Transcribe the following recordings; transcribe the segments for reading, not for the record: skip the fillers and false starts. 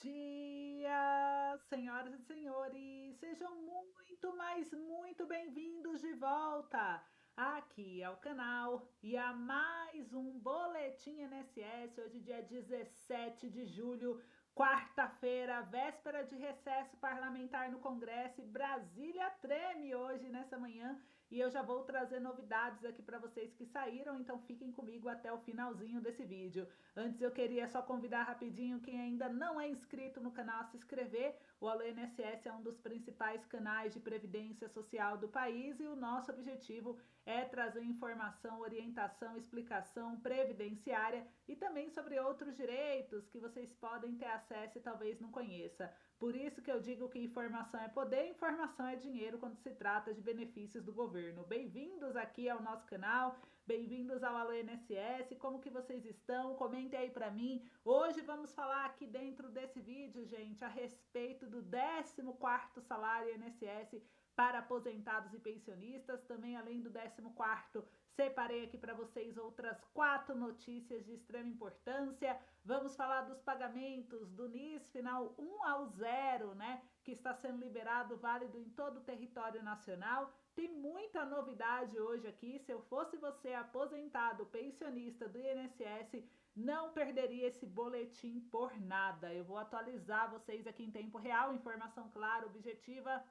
Dia, senhoras e senhores, sejam muito, mas muito bem-vindos de volta aqui ao canal e a mais um Boletim INSS, hoje dia 17 de julho, quarta-feira, véspera de recesso parlamentar no Congresso e Brasília treme hoje nessa manhã e eu já vou trazer novidades aqui para vocês que saíram, então fiquem comigo até o finalzinho desse vídeo. Antes eu queria só convidar rapidinho quem ainda não é inscrito no canal a se inscrever. O Alô INSS é um dos principais canais de previdência social do país e o nosso objetivo é trazer informação, orientação, explicação previdenciária e também sobre outros direitos que vocês podem ter acesso e talvez não conheça. Por isso que eu digo que informação é poder, informação é dinheiro quando se trata de benefícios do governo. Bem-vindos aqui ao nosso canal, bem-vindos ao Alô INSS, como que vocês estão? Comentem aí para mim. Hoje vamos falar aqui dentro desse vídeo, gente, a respeito do 14º salário INSS para aposentados e pensionistas. Também, além do 14º, separei aqui para vocês outras 4 notícias de extrema importância. Vamos falar dos pagamentos do NIS final 1 ao 0, né? Que está sendo liberado, válido em todo o território nacional. Tem muita novidade hoje aqui. Se eu fosse você, aposentado, pensionista do INSS, não perderia esse boletim por nada. Eu vou atualizar vocês aqui em tempo real, informação clara, objetiva.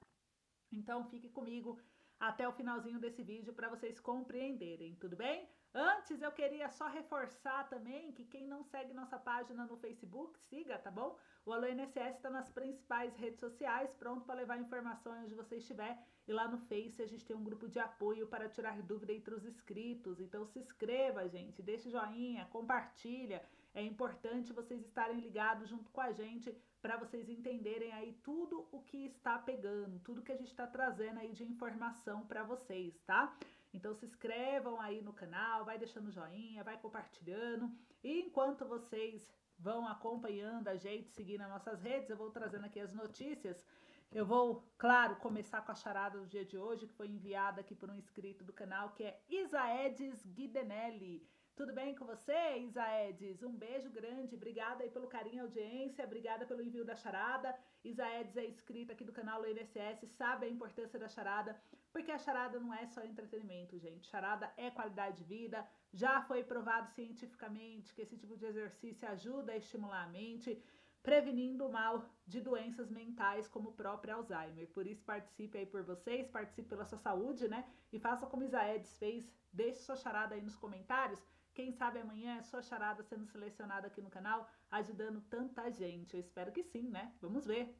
Então fique comigo até o finalzinho desse vídeo para vocês compreenderem, tudo bem? Antes eu queria só reforçar também que quem não segue nossa página no Facebook, siga, tá bom? O Alô INSS está nas principais redes sociais, pronto para levar informações onde você estiver. E lá no Face a gente tem um grupo de apoio para tirar dúvida entre os inscritos. Então se inscreva, gente, deixa o joinha, compartilha. É importante vocês estarem ligados junto com a gente para vocês entenderem aí tudo o que está pegando, tudo que a gente está trazendo aí de informação para vocês, tá? Então se inscrevam aí no canal, vai deixando joinha, vai compartilhando. E enquanto vocês vão acompanhando a gente, seguindo nas nossas redes, eu vou trazendo aqui as notícias. Eu vou, claro, começar com a charada do dia de hoje, que foi enviada aqui por um inscrito do canal, que é Isaedes Guidenelli. Tudo bem com você, Isaedes? Um beijo grande, obrigada aí pelo carinho e audiência, obrigada pelo envio da charada. Isaedes é inscrita aqui do canal do INSS, sabe a importância da charada, porque a charada não é só entretenimento, gente. Charada é qualidade de vida, já foi provado cientificamente que esse tipo de exercício ajuda a estimular a mente, prevenindo o mal de doenças mentais como o próprio Alzheimer. Por isso participe aí por vocês, participe pela sua saúde, né? E faça como Isaedes fez, deixe sua charada aí nos comentários. Quem sabe amanhã é sua charada sendo selecionada aqui no canal, ajudando tanta gente. Eu espero que sim, né? Vamos ver.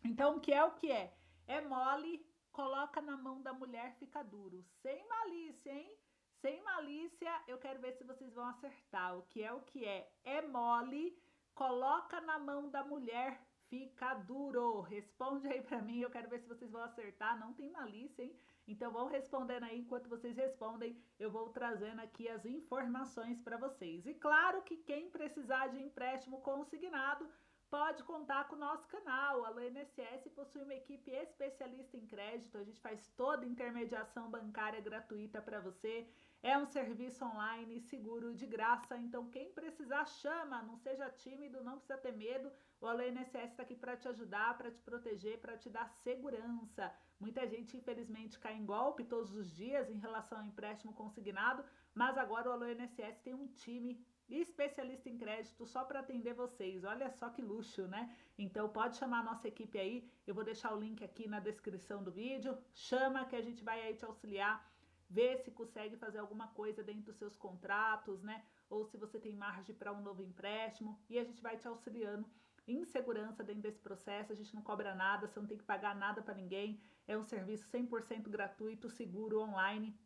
Então, o que é o que é? É mole, coloca na mão da mulher, fica duro. Sem malícia, hein? Sem malícia, eu quero ver se vocês vão acertar. O que é o que é? É mole, coloca na mão da mulher, fica duro. Responde aí pra mim, eu quero ver se vocês vão acertar. Não tem malícia, hein? Então vão respondendo aí, enquanto vocês respondem, eu vou trazendo aqui as informações para vocês. E claro que quem precisar de empréstimo consignado, pode contar com o nosso canal. A INSS possui uma equipe especialista em crédito. A gente faz toda intermediação bancária gratuita para você. É um serviço online seguro de graça. Então, quem precisar, chama. Não seja tímido, não precisa ter medo. O Alô INSS está aqui para te ajudar, para te proteger, para te dar segurança. Muita gente, infelizmente, cai em golpe todos os dias em relação ao empréstimo consignado, mas agora o Alô INSS tem um time especialista em crédito só para atender vocês. Olha só que luxo, né? Então pode chamar a nossa equipe aí. Eu vou deixar o link aqui na descrição do vídeo. Chama que a gente vai aí te auxiliar, ver se consegue fazer alguma coisa dentro dos seus contratos, né? Ou se você tem margem para um novo empréstimo e a gente vai te auxiliando em segurança dentro desse processo. A gente não cobra nada, você não tem que pagar nada para ninguém. É um serviço 100% gratuito, seguro, online.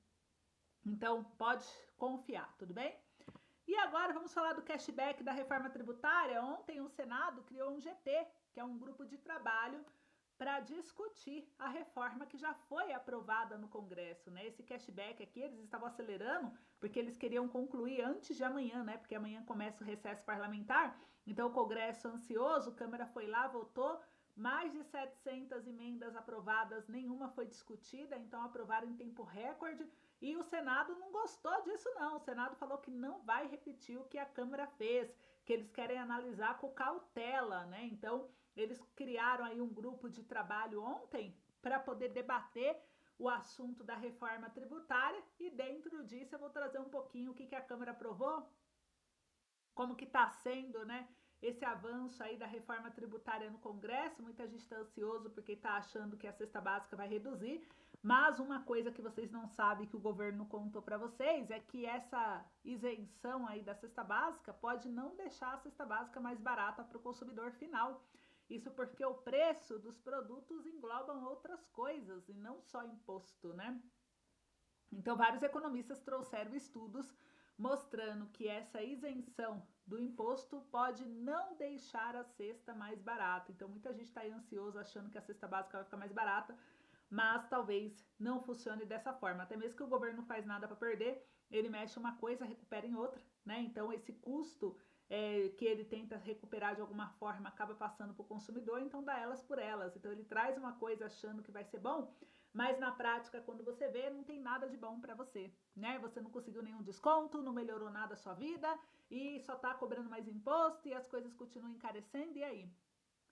Então pode confiar, tudo bem? E agora vamos falar do cashback da reforma tributária. Ontem o Senado criou um GT, que é um grupo de trabalho para discutir a reforma que já foi aprovada no Congresso, né? Esse cashback aqui eles estavam acelerando porque eles queriam concluir antes de amanhã, né? Porque amanhã começa o recesso parlamentar. Então o Congresso ansioso, a Câmara foi lá, votou, mais de 700 emendas aprovadas, nenhuma foi discutida, então aprovaram em tempo recorde. E o Senado não gostou disso, não. O Senado falou que não vai repetir o que a Câmara fez, que eles querem analisar com cautela, né? Então, eles criaram aí um grupo de trabalho ontem para poder debater o assunto da reforma tributária e dentro disso eu vou trazer um pouquinho o que a Câmara aprovou, como que está sendo, né, esse avanço aí da reforma tributária no Congresso. Muita gente está ansioso porque está achando que a cesta básica vai reduzir, mas uma coisa que vocês não sabem que o governo contou para vocês é que essa isenção aí da cesta básica pode não deixar a cesta básica mais barata para o consumidor final. Isso porque o preço dos produtos englobam outras coisas e não só imposto, né? Então, vários economistas trouxeram estudos mostrando que essa isenção do imposto pode não deixar a cesta mais barata. Então, muita gente está ansioso achando que a cesta básica vai ficar mais barata, mas talvez não funcione dessa forma. Até mesmo que o governo não faz nada para perder, ele mexe uma coisa, recupera em outra, né? Então, esse custo que ele tenta recuperar de alguma forma acaba passando para o consumidor, então dá elas por elas. Então, ele traz uma coisa achando que vai ser bom, mas na prática, quando você vê, não tem nada de bom para você, né? Você não conseguiu nenhum desconto, não melhorou nada a sua vida e só tá cobrando mais imposto e as coisas continuam encarecendo. E aí?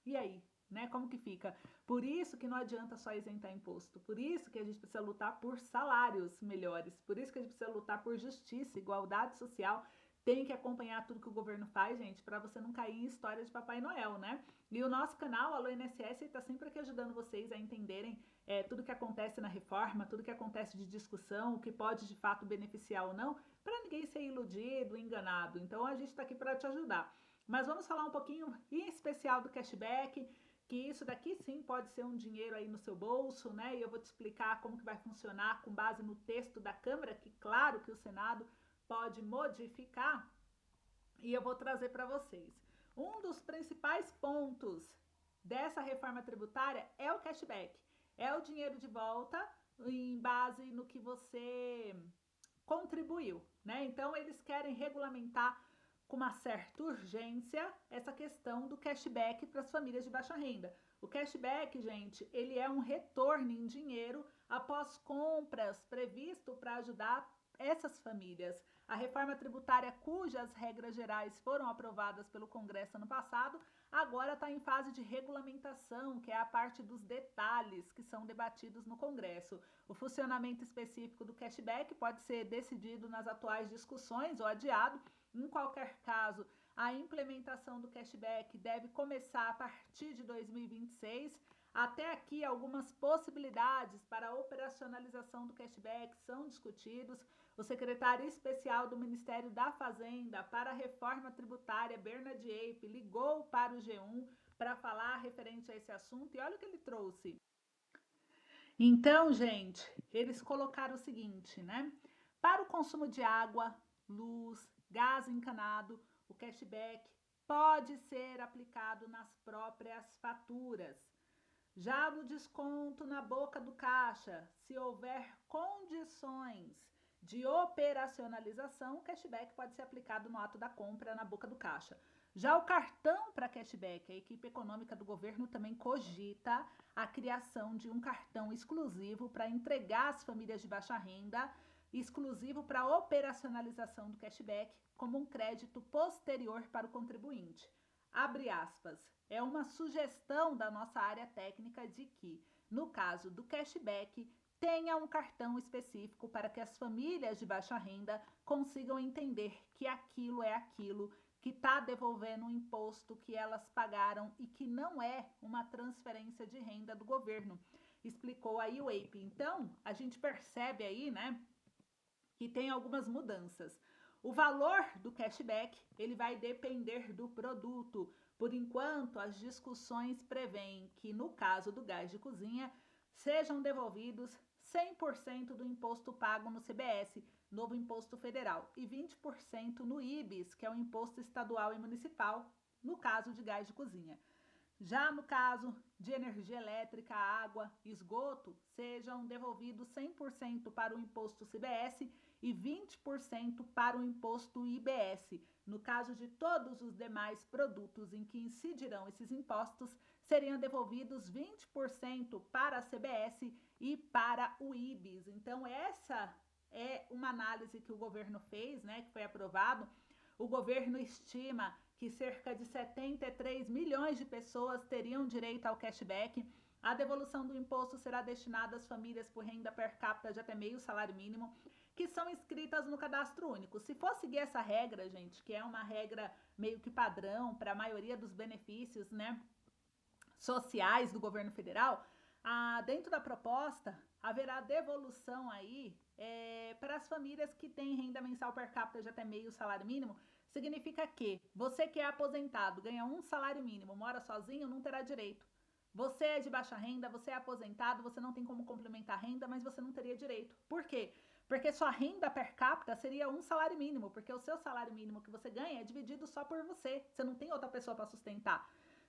E aí? Né? Como que fica? Por isso que não adianta só isentar imposto. Por isso que a gente precisa lutar por salários melhores. Por isso que a gente precisa lutar por justiça, igualdade social. Tem que acompanhar tudo que o governo faz, gente, para você não cair em história de Papai Noel, né? E o nosso canal, Alô INSS, está sempre aqui ajudando vocês a entenderem tudo que acontece na reforma, tudo que acontece de discussão, o que pode de fato beneficiar ou não, para ninguém ser iludido, enganado. Então a gente está aqui para te ajudar. Mas vamos falar um pouquinho em especial do cashback, que isso daqui sim pode ser um dinheiro aí no seu bolso, né? E eu vou te explicar como que vai funcionar com base no texto da Câmara, que claro que o Senado pode modificar, e eu vou trazer para vocês. Um dos principais pontos dessa reforma tributária é o cashback, é o dinheiro de volta em base no que você contribuiu, né? Então eles querem regulamentar com uma certa urgência essa questão do cashback para as famílias de baixa renda. O cashback, gente, ele é um retorno em dinheiro após compras previsto para ajudar essas famílias. A reforma tributária, cujas regras gerais foram aprovadas pelo Congresso ano passado, agora está em fase de regulamentação, que é a parte dos detalhes que são debatidos no Congresso. O funcionamento específico do cashback pode ser decidido nas atuais discussões ou adiado. Em qualquer caso, a implementação do cashback deve começar a partir de 2026. Até aqui, algumas possibilidades para a operacionalização do cashback são discutidos. O secretário especial do Ministério da Fazenda para a Reforma Tributária, Bernard Ape, ligou para o G1 para falar referente a esse assunto e olha o que ele trouxe. Então, gente, eles colocaram o seguinte, né? Para o consumo de água, luz, gás encanado, o cashback pode ser aplicado nas próprias faturas. Já no desconto na boca do caixa, se houver condições de operacionalização, o cashback pode ser aplicado no ato da compra na boca do caixa. Já o cartão para cashback, a equipe econômica do governo também cogita a criação de um cartão exclusivo para entregar às famílias de baixa renda, exclusivo para a operacionalização do cashback, como um crédito posterior para o contribuinte. Abre aspas. É uma sugestão da nossa área técnica de que, no caso do cashback, tenha um cartão específico para que as famílias de baixa renda consigam entender que aquilo é aquilo, que está devolvendo um imposto que elas pagaram e que não é uma transferência de renda do governo, explicou aí o Ape. Então, a gente percebe aí, né, que tem algumas mudanças. O valor do cashback, ele vai depender do produto. Por enquanto, as discussões prevêem que, no caso do gás de cozinha, sejam devolvidos 100% do imposto pago no CBS, novo imposto federal, e 20% no IBIS, que é o imposto estadual e municipal, no caso de gás de cozinha. Já no caso de energia elétrica, água, esgoto, sejam devolvidos 100% para o imposto CBS e 20% para o imposto IBS. No caso de todos os demais produtos em que incidirão esses impostos, seriam devolvidos 20% para a CBS e para o IBIS. Então, essa é uma análise que o governo fez, né, que foi aprovado. O governo estima que cerca de 73 milhões de pessoas teriam direito ao cashback. A devolução do imposto será destinada às famílias por renda per capita de até meio salário mínimo, que são inscritas no cadastro único. Se for seguir essa regra, gente, que é uma regra meio que padrão para a maioria dos benefícios, né, sociais do governo federal, dentro da proposta haverá devolução aí para as famílias que têm renda mensal per capita de até meio salário mínimo. Significa que você que é aposentado, ganha um salário mínimo, mora sozinho, não terá direito. Você é de baixa renda, você é aposentado, você não tem como complementar a renda, mas você não teria direito. Por quê? Porque sua renda per capita seria um salário mínimo, porque o seu salário mínimo que você ganha é dividido só por você. Você não tem outra pessoa para sustentar.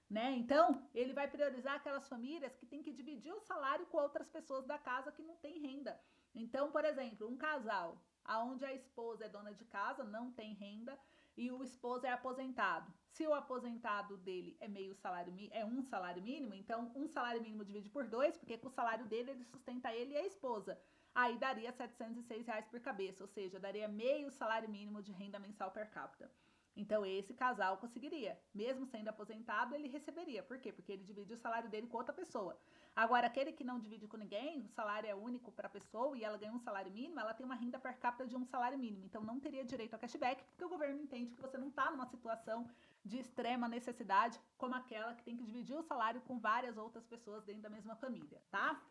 Né? Então, ele vai priorizar aquelas famílias que têm que dividir o salário com outras pessoas da casa que não têm renda. Então, por exemplo, um casal onde a esposa é dona de casa, não tem renda, e o esposo é aposentado. Se o aposentado dele é meio salário, é um salário mínimo, então um salário mínimo divide por 2, porque com o salário dele ele sustenta ele e a esposa. Aí daria R$ 706 por cabeça, ou seja, daria meio salário mínimo de renda mensal per capita. Então, esse casal conseguiria. Mesmo sendo aposentado, ele receberia. Por quê? Porque ele divide o salário dele com outra pessoa. Agora, aquele que não divide com ninguém, o salário é único para a pessoa e ela ganha um salário mínimo, ela tem uma renda per capita de um salário mínimo. Então, não teria direito a cashback, porque o governo entende que você não está numa situação de extrema necessidade, como aquela que tem que dividir o salário com várias outras pessoas dentro da mesma família, tá?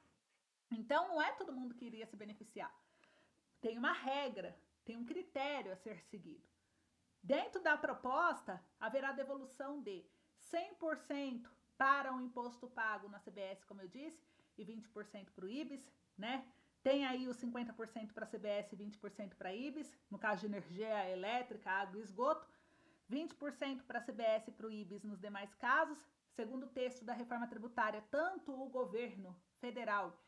Então, não é todo mundo que iria se beneficiar. Tem uma regra, tem um critério a ser seguido. Dentro da proposta, haverá devolução de 100% para o imposto pago na CBS, como eu disse, e 20% para o IBS, né? Tem aí os 50% para a CBS e 20% para a IBS, no caso de energia elétrica, água e esgoto, 20% para a CBS e para o IBS nos demais casos. Segundo o texto da reforma tributária, tanto o governo federal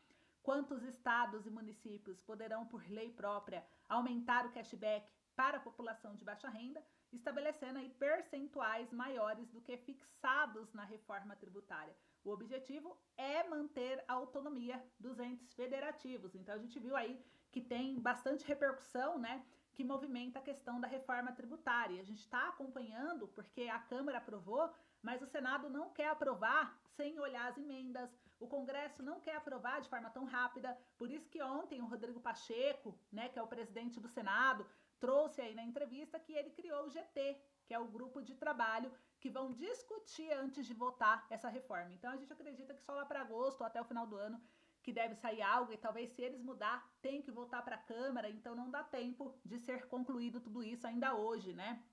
quanto os estados e municípios poderão, por lei própria, aumentar o cashback para a população de baixa renda, estabelecendo aí percentuais maiores do que fixados na reforma tributária. O objetivo é manter a autonomia dos entes federativos. Então a gente viu aí que tem bastante repercussão, né, que movimenta a questão da reforma tributária. A gente está acompanhando porque a Câmara aprovou, mas o Senado não quer aprovar sem olhar as emendas. O Congresso não quer aprovar de forma tão rápida, por isso que ontem o Rodrigo Pacheco, né, que é o presidente do Senado, trouxe aí na entrevista que ele criou o GT, que é o grupo de trabalho que vão discutir antes de votar essa reforma. Então a gente acredita que só lá para agosto ou até o final do ano que deve sair algo, e talvez se eles mudar, tem que voltar para a Câmara, então não dá tempo de ser concluído tudo isso ainda hoje, né?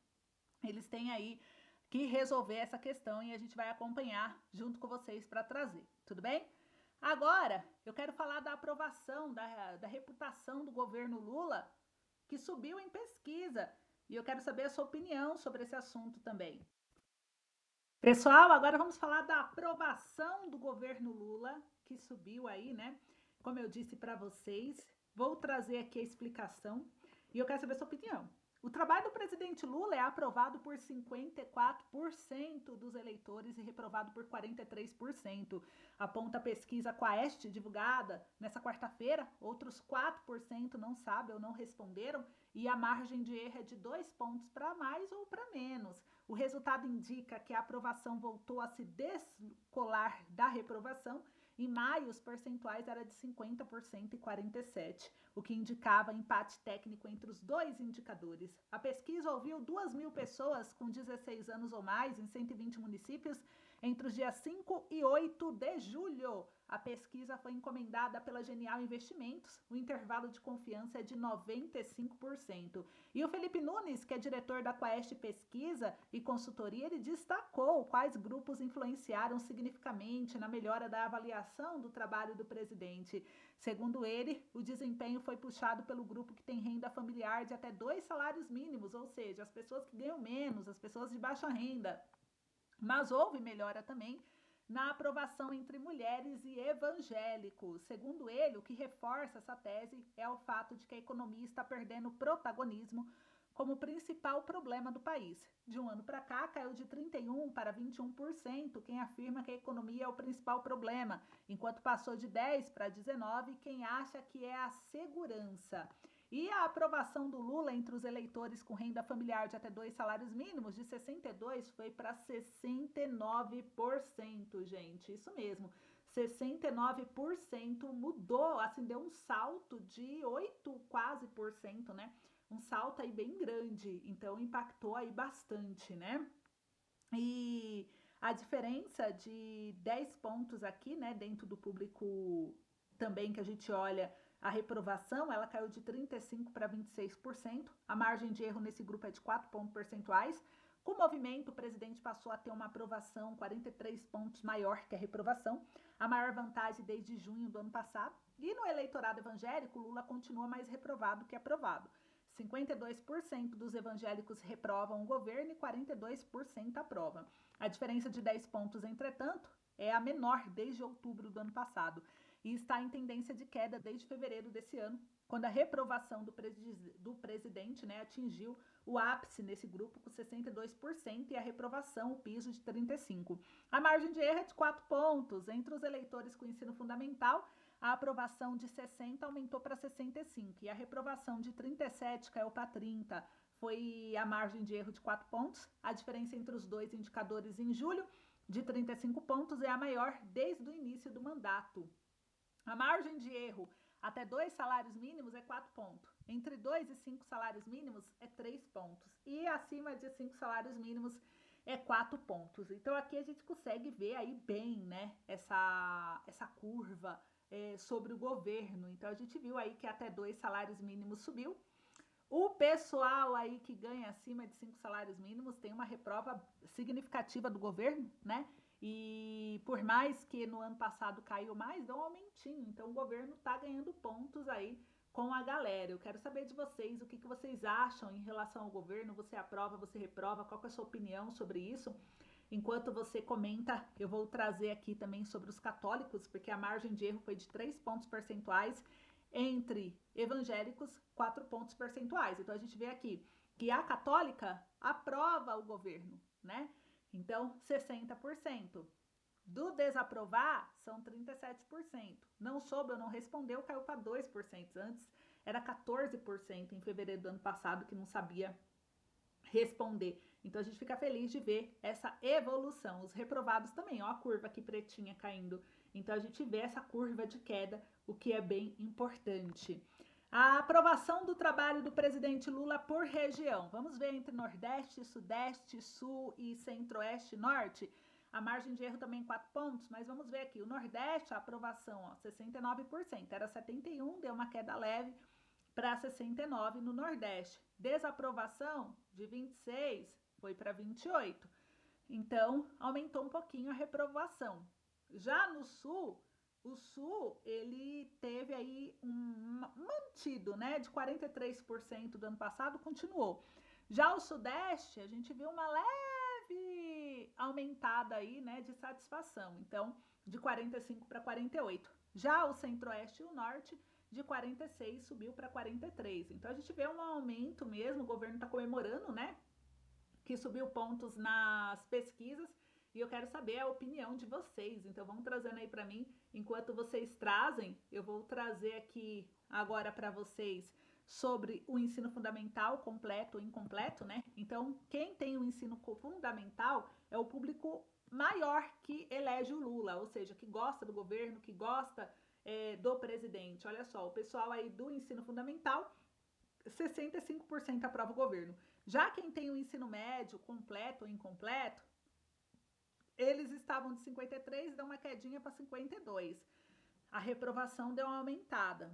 Eles têm aí que resolver essa questão e a gente vai acompanhar junto com vocês para trazer, tudo bem? Agora, eu quero falar da aprovação, da reputação do governo Lula, que subiu em pesquisa, e eu quero saber a sua opinião sobre esse assunto também. Pessoal, agora vamos falar da aprovação do governo Lula, que subiu aí, né? Como eu disse para vocês, vou trazer aqui a explicação e eu quero saber a sua opinião. O trabalho do presidente Lula é aprovado por 54% dos eleitores e reprovado por 43%. Aponta a pesquisa Quaest, divulgada nessa quarta-feira. Outros 4% não sabem ou não responderam e a margem de erro é de 2 pontos para mais ou para menos. O resultado indica que a aprovação voltou a se descolar da reprovação. Em maio, os percentuais eram de 50% e 47%, o que indicava empate técnico entre os dois indicadores. A pesquisa ouviu 2.000 pessoas com 16 anos ou mais em 120 municípios entre os dias 5 e 8 de julho. A pesquisa foi encomendada pela Genial Investimentos. O intervalo de confiança é de 95%. E o Felipe Nunes, que é diretor da Quaest Pesquisa e Consultoria, ele destacou quais grupos influenciaram significativamente na melhora da avaliação do trabalho do presidente. Segundo ele, o desempenho foi puxado pelo grupo que tem renda familiar de até 2 salários mínimos, ou seja, as pessoas que ganham menos, as pessoas de baixa renda. Mas houve melhora também na aprovação entre mulheres e evangélicos. Segundo ele, o que reforça essa tese é o fato de que a economia está perdendo protagonismo como principal problema do país. De um ano para cá, caiu de 31% para 21% quem afirma que a economia é o principal problema, enquanto passou de 10% para 19% quem acha que é a segurança. E a aprovação do Lula entre os eleitores com renda familiar de até 2 salários mínimos, de 62% foi para 69%, gente. Isso mesmo, 69% mudou, assim, deu um salto de 8 quase por cento, né? Um salto aí bem grande, então impactou aí bastante, né? E a diferença de 10 pontos aqui, né, dentro do público também que a gente olha a reprovação, ela caiu de 35% para 26%. A margem de erro nesse grupo é de 4 pontos percentuais. Com o movimento, o presidente passou a ter uma aprovação 43 pontos maior que a reprovação, a maior vantagem desde junho do ano passado. E no eleitorado evangélico, Lula continua mais reprovado que aprovado. 52% dos evangélicos reprovam o governo e 42% aprovam. A diferença de 10 pontos, entretanto, é a menor desde outubro do ano passado e está em tendência de queda desde fevereiro desse ano, quando a reprovação do presidente, né, atingiu o ápice nesse grupo com 62% e a reprovação, o piso, de 35%. A margem de erro é de 4 pontos. Entre os eleitores com ensino fundamental, a aprovação de 60 aumentou para 65 e a reprovação de 37 caiu para 30. Foi a margem de erro de 4 pontos. A diferença entre os dois indicadores em julho, de 35 pontos, é a maior desde o início do mandato. A margem de erro até 2 salários mínimos é 4 pontos. Entre 2 e 5 salários mínimos é 3 pontos. E acima de 5 salários mínimos é 4 pontos. Então aqui a gente consegue ver aí bem, né, essa curva sobre o governo. Então a gente viu aí que até 2 salários mínimos subiu. O pessoal aí que ganha acima de 5 salários mínimos tem uma reprova significativa do governo, né? E por mais que no ano passado caiu mais, deu um aumentinho. Então o governo tá ganhando pontos aí com a galera. Eu quero saber de vocês, o que vocês acham em relação ao governo. Você aprova, você reprova? Qual que é a sua opinião sobre isso? Enquanto você comenta, eu vou trazer aqui também sobre os católicos, porque a margem de erro foi de 3 pontos percentuais entre evangélicos, 4 pontos percentuais. Então a gente vê aqui que a católica aprova o governo, né? Então, 60%. Do desaprovar, são 37%. Não soube ou não respondeu, caiu para 2%. Antes era 14% em fevereiro do ano passado, que não sabia responder. Então a gente fica feliz de ver essa evolução. Os reprovados também, ó, a curva aqui pretinha caindo. Então a gente vê essa curva de queda, o que é bem importante. A aprovação do trabalho do presidente Lula por região. Vamos ver entre Nordeste, Sudeste, Sul e Centro-Oeste, Norte. A margem de erro também 4 pontos, mas vamos ver aqui. O Nordeste, a aprovação, ó, 69%. Era 71%, deu uma queda leve para 69% no Nordeste. Desaprovação de 26% foi para 28%. Então, aumentou um pouquinho a reprovação. Já no Sul, o Sul, ele teve aí mantido, né, de 43% do ano passado, continuou. Já o Sudeste, a gente viu uma leve aumentada aí, né, de satisfação. Então, de 45 para 48. Já o Centro-Oeste e o Norte, de 46 subiu para 43. Então a gente vê um aumento mesmo, o governo está comemorando, né? Que subiu pontos nas pesquisas e eu quero saber a opinião de vocês. Então vamos trazendo aí para mim, enquanto vocês trazem, eu vou trazer aqui agora para vocês sobre o ensino fundamental completo ou incompleto, né? Então, quem tem o ensino fundamental é o público maior que elege o Lula, ou seja, que gosta do governo, que gosta do presidente. Olha só, o pessoal aí do ensino fundamental, 65% aprova o governo. Já quem tem o ensino médio completo ou incompleto, eles estavam de 53%, dão uma quedinha para 52%. A reprovação deu uma aumentada,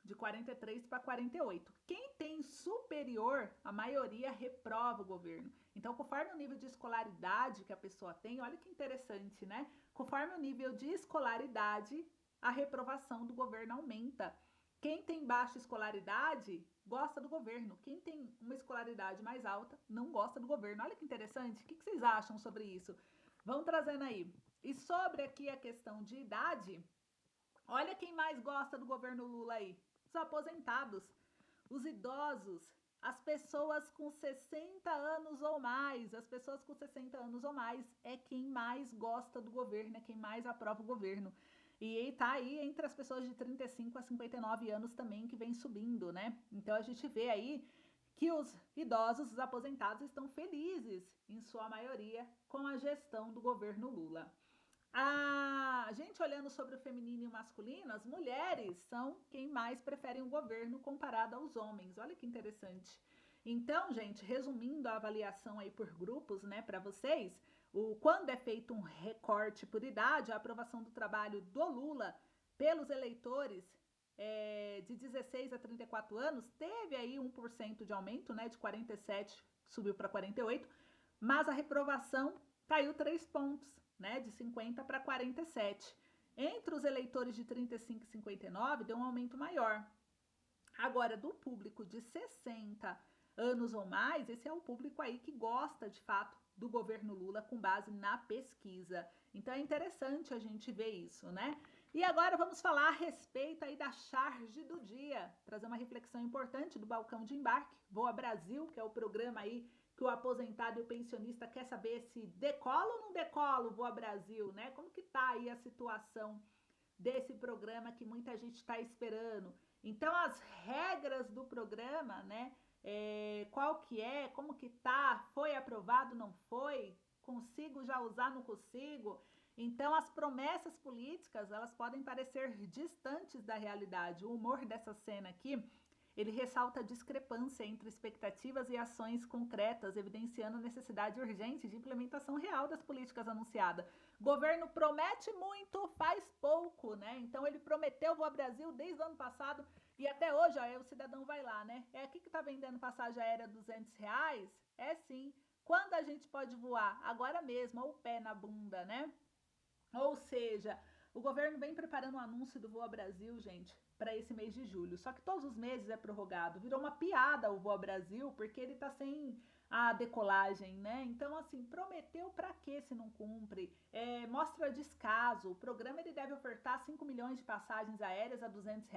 de 43% para 48%. Quem tem superior, a maioria reprova o governo. Então, conforme o nível de escolaridade que a pessoa tem, olha que interessante, né? Conforme o nível de escolaridade, a reprovação do governo aumenta. Quem tem baixa escolaridade gosta do governo. Quem tem uma escolaridade mais alta não gosta do governo. Olha que interessante. O que vocês acham sobre isso? Vão trazendo aí. E sobre aqui a questão de idade, olha quem mais gosta do governo Lula aí. Os aposentados, os idosos, as pessoas com 60 anos ou mais. As pessoas com 60 anos ou mais é quem mais gosta do governo, é quem mais aprova o governo. E tá aí entre as pessoas de 35 a 59 anos também que vem subindo, né? Então a gente vê aí que os idosos, os aposentados, estão felizes, em sua maioria, com a gestão do governo Lula. A gente olhando sobre o feminino e o masculino, as mulheres são quem mais preferem o governo comparado aos homens. Olha que interessante. Então, gente, resumindo a avaliação aí por grupos, né, para vocês, quando é feito um recorte por idade, a aprovação do trabalho do Lula pelos eleitores de 16 a 34 anos teve aí 1% de aumento, né, de 47 subiu para 48, mas a reprovação caiu 3 pontos, né, de 50 para 47. Entre os eleitores de 35 e 59 deu um aumento maior. Agora, do público de 60 anos ou mais, esse é o público aí que gosta de fato do governo Lula com base na pesquisa. Então é interessante a gente ver isso, né? E agora vamos falar a respeito aí da charge do dia, trazer uma reflexão importante do balcão de embarque, Voa Brasil, que é o programa aí que o aposentado e o pensionista quer saber se decola ou não decola o Voa Brasil, né? Como que tá aí a situação desse programa que muita gente está esperando. Então, as regras do programa, né? Qual que é, como que tá, foi aprovado, não foi, consigo já usar, não consigo. Então, as promessas políticas, elas podem parecer distantes da realidade. O humor dessa cena aqui, ele ressalta a discrepância entre expectativas e ações concretas, evidenciando a necessidade urgente de implementação real das políticas anunciadas. O governo promete muito, faz pouco, né? Então ele prometeu Voa Brasil desde o ano passado e até hoje, ó, o cidadão vai lá, né? É aqui que tá vendendo passagem aérea R$ 200? É sim. Quando a gente pode voar? Agora mesmo, ou o pé na bunda, né? Ou seja, o governo vem preparando o anúncio do Voa Brasil, gente, para esse mês de julho. Só que todos os meses é prorrogado. Virou uma piada o Voa Brasil, porque ele tá sem a decolagem, né? Então, assim, prometeu para que se não cumpre? Mostra descaso. O programa ele deve ofertar 5 milhões de passagens aéreas a R$ 200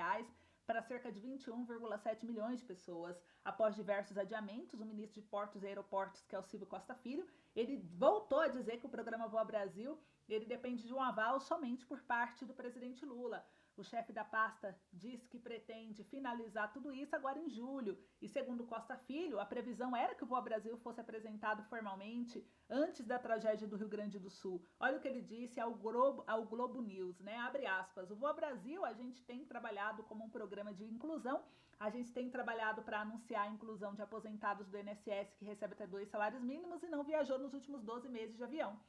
para cerca de 21,7 milhões de pessoas. Após diversos adiamentos, o ministro de Portos e Aeroportos, que é o Silvio Costa Filho, ele voltou a dizer que o programa Voa Brasil ele depende de um aval somente por parte do presidente Lula. O chefe da pasta diz que pretende finalizar tudo isso agora em julho. E segundo Costa Filho, a previsão era que o Voa Brasil fosse apresentado formalmente antes da tragédia do Rio Grande do Sul. Olha o que ele disse ao Globo News, né? Abre aspas. O Voa Brasil a gente tem trabalhado como um programa de inclusão. A gente tem trabalhado para anunciar a inclusão de aposentados do INSS que recebem até 2 salários mínimos e não viajou nos últimos 12 meses de avião.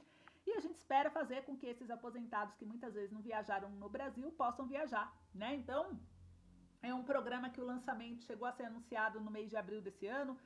E a gente espera fazer com que esses aposentados que muitas vezes não viajaram no Brasil possam viajar, né? Então, é um programa que o lançamento chegou a ser anunciado no mês de abril desse ano,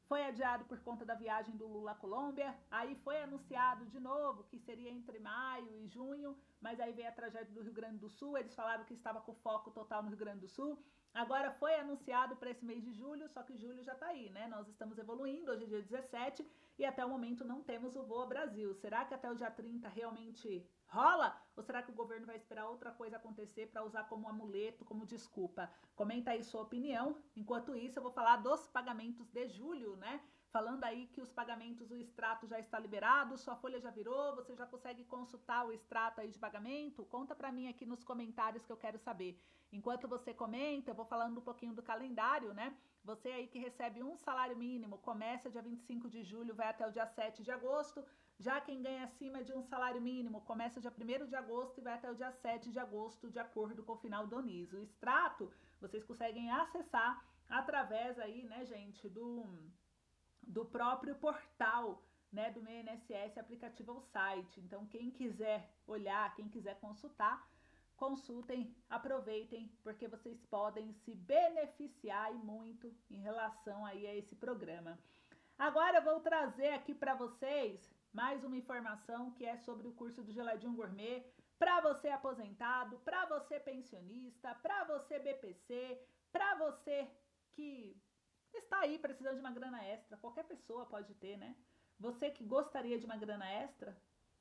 foi adiado por conta da viagem do Lula à Colômbia, aí foi anunciado de novo que seria entre maio e junho, mas aí veio a tragédia do Rio Grande do Sul, eles falaram que estava com foco total no Rio Grande do Sul, agora foi anunciado para esse mês de julho, só que julho já está aí, né? Nós estamos evoluindo, hoje é dia 17 e até o momento não temos o Voa Brasil. Será que até o dia 30 realmente rola? Ou será que o governo vai esperar outra coisa acontecer para usar como amuleto, como desculpa? Comenta aí sua opinião. Enquanto isso, eu vou falar dos pagamentos de julho, né? Falando aí que os pagamentos, o extrato já está liberado, sua folha já virou, você já consegue consultar o extrato aí de pagamento? Conta para mim aqui nos comentários que eu quero saber. Enquanto você comenta, eu vou falando um pouquinho do calendário, né? Você aí que recebe um salário mínimo, começa dia 25 de julho, vai até o dia 7 de agosto. Já quem ganha acima de um salário mínimo, começa dia 1º de agosto e vai até o dia 7 de agosto, de acordo com o final do NIS. O extrato, vocês conseguem acessar através aí, né, gente, do próprio portal, né, do meu INSS, aplicativo ao site. Então, quem quiser olhar, quem quiser consultar, consultem, aproveitem, porque vocês podem se beneficiar e muito em relação aí a esse programa. Agora eu vou trazer aqui para vocês mais uma informação que é sobre o curso do Geladinho Gourmet para você aposentado, para você pensionista, para você BPC, para você que está aí precisando de uma grana extra, qualquer pessoa pode ter, né? Você que gostaria de uma grana extra,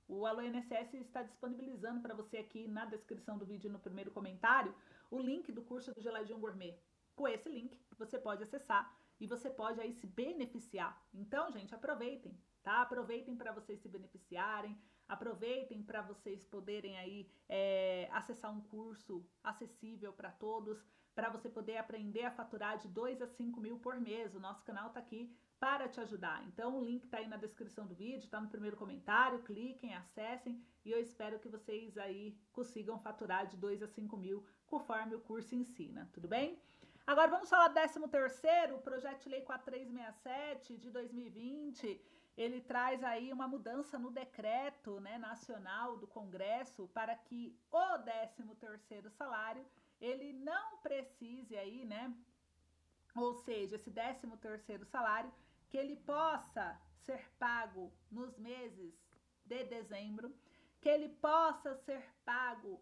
o Alô INSS está disponibilizando para você aqui na descrição do vídeo, no primeiro comentário, o link do curso do Geladinho Gourmet. Com esse link, você pode acessar e você pode aí se beneficiar. Então, gente, aproveitem, tá? Aproveitem para vocês se beneficiarem, Aproveitem para vocês poderem aí acessar um curso acessível para todos, para você poder aprender a faturar de 2 a 5 mil por mês. O nosso canal está aqui para te ajudar. Então o link está aí na descrição do vídeo, está no primeiro comentário, cliquem, acessem e eu espero que vocês aí consigam faturar de 2 a 5 mil conforme o curso ensina, tudo bem? Agora vamos falar do 13º, o Projeto de Lei 4367 de 2020, ele traz aí uma mudança no decreto, né, nacional do Congresso para que o 13º salário, ele não precise aí, né, ou seja, esse 13º salário, que ele possa ser pago nos meses de dezembro, que ele possa ser pago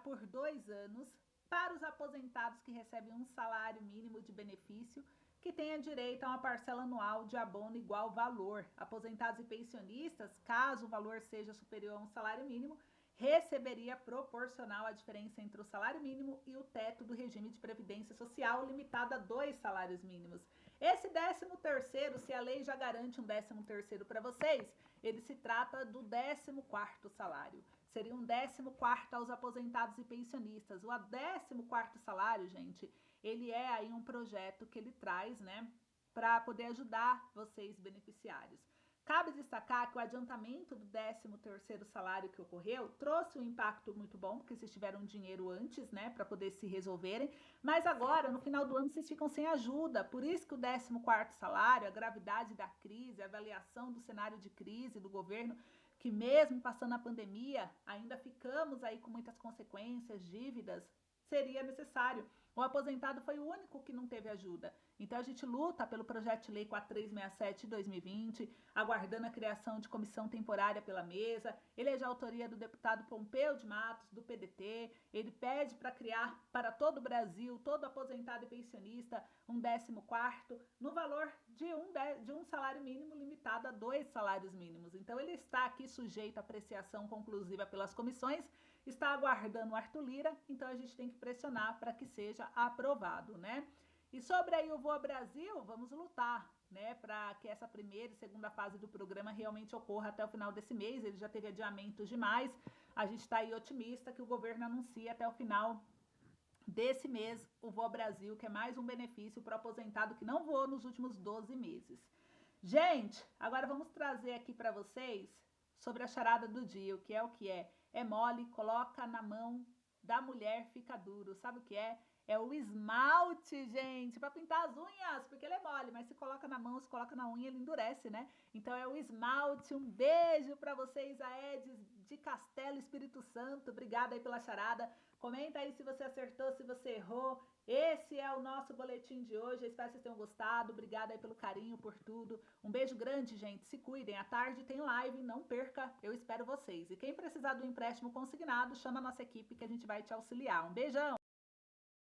por 2 anos para os aposentados que recebem um salário mínimo de benefício, que tenha direito a uma parcela anual de abono igual valor. Aposentados e pensionistas, caso o valor seja superior a um salário mínimo, receberia proporcional à diferença entre o salário mínimo e o teto do regime de previdência social, limitado a 2 salários mínimos. Esse 13º, se a lei já garante um 13º para vocês, ele se trata do 14º salário. Seria um 14º aos aposentados e pensionistas. O 14º salário, gente, ele é aí um projeto que ele traz, né, para poder ajudar vocês beneficiários. Cabe destacar que o adiantamento do 13º salário que ocorreu trouxe um impacto muito bom, porque vocês tiveram dinheiro antes, né, para poder se resolverem, mas agora, no final do ano, vocês ficam sem ajuda. Por isso que o 14º salário, a gravidade da crise, a avaliação do cenário de crise do governo, que mesmo passando a pandemia, ainda ficamos aí com muitas consequências, dívidas, seria necessário. O aposentado foi o único que não teve ajuda. Então a gente luta pelo projeto de lei 4367 de 2020, aguardando a criação de comissão temporária pela mesa. Ele é de autoria do deputado Pompeu de Matos, do PDT. Ele pede para criar para todo o Brasil, todo aposentado e pensionista, um 14º no valor de um salário mínimo limitado a 2 salários mínimos. Então ele está aqui sujeito à apreciação conclusiva pelas comissões, está aguardando o Arthur Lira, então a gente tem que pressionar para que seja aprovado, né? E sobre aí o Voa Brasil, vamos lutar, né, para que essa primeira e segunda fase do programa realmente ocorra até o final desse mês. Ele já teve adiamentos demais. A gente está aí otimista que o governo anuncie até o final desse mês o Voa Brasil, que é mais um benefício para o aposentado que não voou nos últimos 12 meses. Gente, agora vamos trazer aqui para vocês sobre a charada do dia, o que é o que é. É mole, coloca na mão da mulher, fica duro. Sabe o que é? É o esmalte, gente, para pintar as unhas, porque ele é mole, mas se coloca na mão, se coloca na unha, ele endurece, né? Então é o esmalte. Um beijo para vocês, Aedes de Castelo Espírito Santo. Obrigada aí pela charada. Comenta aí se você acertou, se você errou. Esse é o nosso boletim de hoje. Eu espero que vocês tenham gostado. Obrigada aí pelo carinho, por tudo. Um beijo grande, gente. Se cuidem. À tarde tem live, não perca. Eu espero vocês. E quem precisar do empréstimo consignado, chama a nossa equipe que a gente vai te auxiliar. Um beijão!